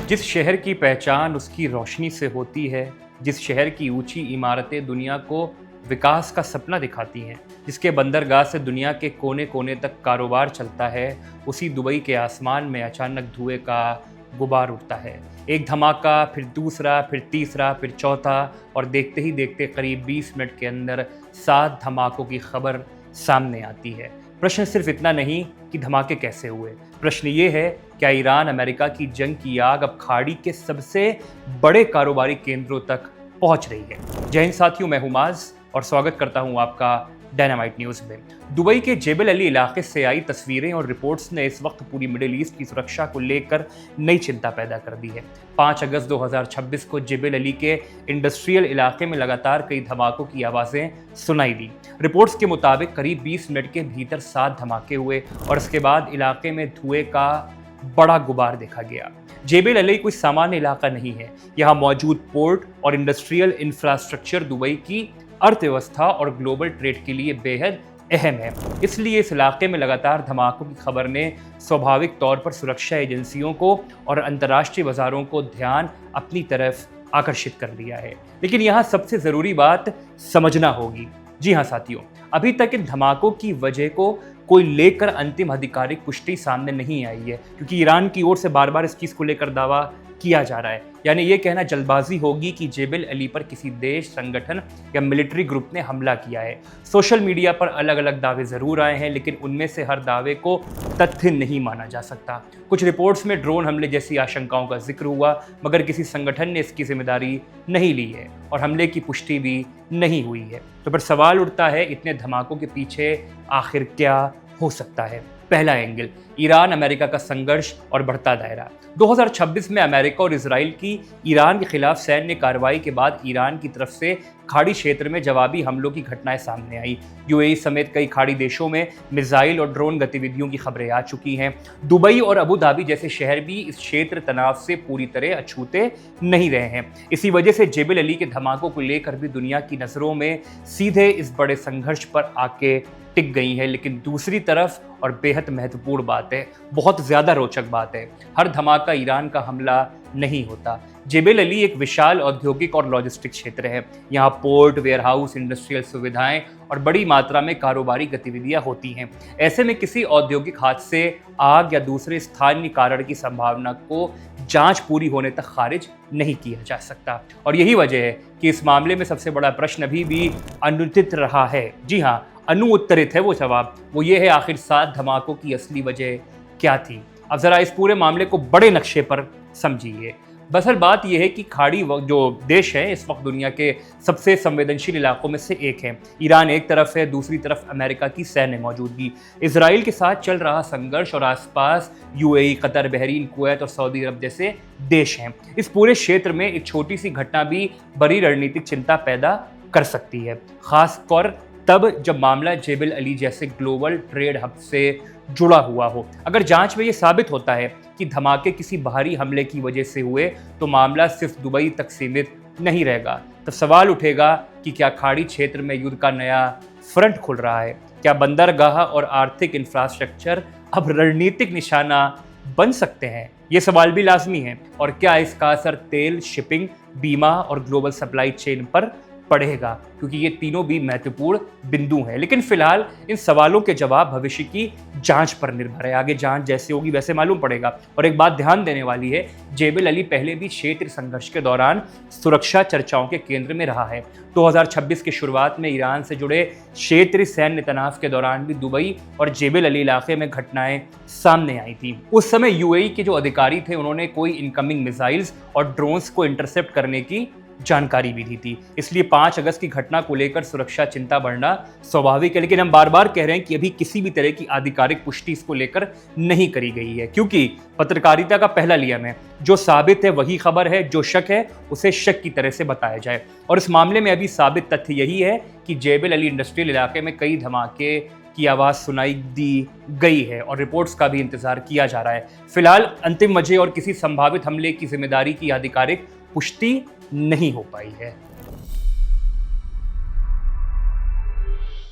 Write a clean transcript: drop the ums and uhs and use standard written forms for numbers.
जिस शहर की पहचान उसकी रोशनी से होती है, जिस शहर की ऊंची इमारतें दुनिया को विकास का सपना दिखाती हैं, जिसके बंदरगाह से दुनिया के कोने कोने तक कारोबार चलता है, उसी दुबई के आसमान में अचानक धुएं का गुबार उठता है। एक धमाका, फिर दूसरा, फिर तीसरा, फिर चौथा, और देखते ही देखते करीब 20 मिनट के अंदर 7 धमाकों की खबर सामने आती है। प्रश्न सिर्फ इतना नहीं कि धमाके कैसे हुए, प्रश्न ये है, क्या ईरान अमेरिका की जंग की आग अब खाड़ी के सबसे बड़े कारोबारी केंद्रों तक पहुंच रही है। जय हिंद साथियों, मैं हुमाज और स्वागत करता हूं आपका डायनामाइट न्यूज़ में। दुबई के जेबल अली इलाके से आई तस्वीरें और रिपोर्ट्स ने इस वक्त पूरी मिडिल ईस्ट की सुरक्षा को लेकर नई चिंता पैदा कर दी है। 5 अगस्त 2026 को जेबल अली के इंडस्ट्रियल इलाके में लगातार कई धमाकों की आवाज़ें सुनाई दी। रिपोर्ट्स के मुताबिक करीब 20 मिनट के भीतर 7 धमाके हुए और इसके बाद इलाके में धुएं का बड़ा गुबार देखा गया। जेबल अली कोई सामान्य इलाका नहीं है। यहाँ मौजूद पोर्ट और इंडस्ट्रियल इंफ्रास्ट्रक्चर दुबई की अर्थव्यवस्था और ग्लोबल ट्रेड के लिए बेहद अहम है। इसलिए इस इलाके में लगातार धमाकों की खबर ने स्वाभाविक तौर पर सुरक्षा एजेंसियों को और अंतर्राष्ट्रीय बाजारों को ध्यान अपनी तरफ आकर्षित कर लिया है। लेकिन यहाँ सबसे ज़रूरी बात समझना होगी। जी हाँ साथियों, अभी तक इन धमाकों की वजह को कोई लेकर अंतिम आधिकारिक पुष्टि सामने नहीं आई है, क्योंकि ईरान की ओर से बार बार इस चीज़ को लेकर दावा किया जा रहा है। यानी ये कहना जल्दबाजी होगी कि जेबल अली पर किसी देश, संगठन या मिलिट्री ग्रुप ने हमला किया है। सोशल मीडिया पर अलग अलग दावे ज़रूर आए हैं, लेकिन उनमें से हर दावे को तथ्य नहीं माना जा सकता। कुछ रिपोर्ट्स में ड्रोन हमले जैसी आशंकाओं का जिक्र हुआ, मगर किसी संगठन ने इसकी जिम्मेदारी नहीं ली है और हमले की पुष्टि भी नहीं हुई है। तो फिर सवाल उठता है, इतने धमाकों के पीछे आखिर क्या हो सकता है? पहला एंगल, ईरान अमेरिका का संघर्ष और बढ़ता दायरा। 2026 में अमेरिका और इजराइल की ईरान के खिलाफ सैन्य कार्रवाई के बाद ईरान की तरफ से खाड़ी क्षेत्र में जवाबी हमलों की घटनाएं सामने आई। यूएई समेत कई खाड़ी देशों में मिसाइल और ड्रोन गतिविधियों की खबरें आ चुकी हैं। दुबई और अबू धाबी जैसे शहर भी इस क्षेत्र तनाव से पूरी तरह अछूते नहीं रहे हैं। इसी वजह से जेबल अली के धमाकों को लेकर भी दुनिया की नज़रों में सीधे इस बड़े संघर्ष पर आके टिक गई है। लेकिन दूसरी तरफ, और बेहद महत्वपूर्ण बात है, बहुत ज़्यादा रोचक बात है, हर धमाका ईरान का हमला नहीं होता। जेबल अली एक विशाल औद्योगिक और लॉजिस्टिक क्षेत्र है। यहाँ पोर्ट, वेयरहाउस, इंडस्ट्रियल सुविधाएं और बड़ी मात्रा में कारोबारी गतिविधियां होती हैं। ऐसे में किसी औद्योगिक हादसे, आग या दूसरे स्थानीय कारण की संभावना को जांच पूरी होने तक खारिज नहीं किया जा सकता। और यही वजह है कि इस मामले में सबसे बड़ा प्रश्न अभी भी अनुत्तरित रहा है। जी हाँ, अनुत्तरित है वो जवाब। वो ये है, आखिर 7 धमाकों की असली वजह क्या थी? अब ज़रा इस पूरे मामले को बड़े नक्शे पर समझिए। बसल बात यह है कि खाड़ी जो देश है इस वक्त दुनिया के सबसे संवेदनशील इलाकों में से एक है। ईरान एक तरफ है, दूसरी तरफ अमेरिका की सैन्य मौजूदगी, इसराइल के साथ चल रहा संघर्ष और आसपास यूएई, कतर, बहरीन, कुवैत और सऊदी अरब जैसे देश हैं। इस पूरे क्षेत्र में एक छोटी सी घटना भी बड़ी रणनीतिक चिंता पैदा कर सकती है, खासकर तब जब मामला जेबल अली जैसे ग्लोबल ट्रेड हब से जुड़ा हुआ हो। अगर जांच में ये साबित होता है कि धमाके किसी बाहरी हमले की वजह से हुए, तो मामला सिर्फ दुबई तक सीमित नहीं रहेगा। तब सवाल उठेगा कि क्या खाड़ी क्षेत्र में युद्ध का नया फ्रंट खुल रहा है? क्या बंदरगाह और आर्थिक इंफ्रास्ट्रक्चर अब रणनीतिक निशाना बन सकते हैं? ये सवाल भी लाजमी है। और क्या इसका असर तेल, शिपिंग, बीमा और ग्लोबल सप्लाई चेन पर पड़ेगा? क्योंकि ये तीनों भी महत्वपूर्ण बिंदु हैं। लेकिन फिलहाल इन सवालों के जवाब भविष्य की जांच पर निर्भर है। आगे जांच जैसे होगी वैसे मालूम पड़ेगा। और एक बात ध्यान देने वाली है, जेबल अली पहले भी क्षेत्र संघर्ष के दौरान सुरक्षा चर्चाओं के केंद्र में रहा है। 2026 की शुरुआत में ईरान से जुड़े क्षेत्रीय सैन्य तनाव के दौरान भी दुबई और जेबल अली इलाके में घटनाएं सामने आई थी। उस समय यूएई के जो अधिकारी थे, उन्होंने कोई इनकमिंग मिसाइल्स और ड्रोन्स को इंटरसेप्ट करने की जानकारी भी दी थी। इसलिए 5 अगस्त की घटना को लेकर सुरक्षा चिंता बढ़ना स्वाभाविक है। लेकिन हम बार बार कह रहे हैं कि अभी किसी भी तरह की आधिकारिक पुष्टि इसको लेकर नहीं करी गई है, क्योंकि पत्रकारिता का पहला नियम है, जो साबित है वही खबर है, जो शक है उसे शक की तरह से बताया जाए। और इस मामले में अभी साबित तथ्य यही है कि जेबल अली इंडस्ट्रियल इलाके में कई धमाके की आवाज़ सुनाई दी गई है और रिपोर्ट्स का भी इंतजार किया जा रहा है। फिलहाल अंतिम वजह और किसी संभावित हमले की जिम्मेदारी की आधिकारिक पुष्टि नहीं हो पाई है।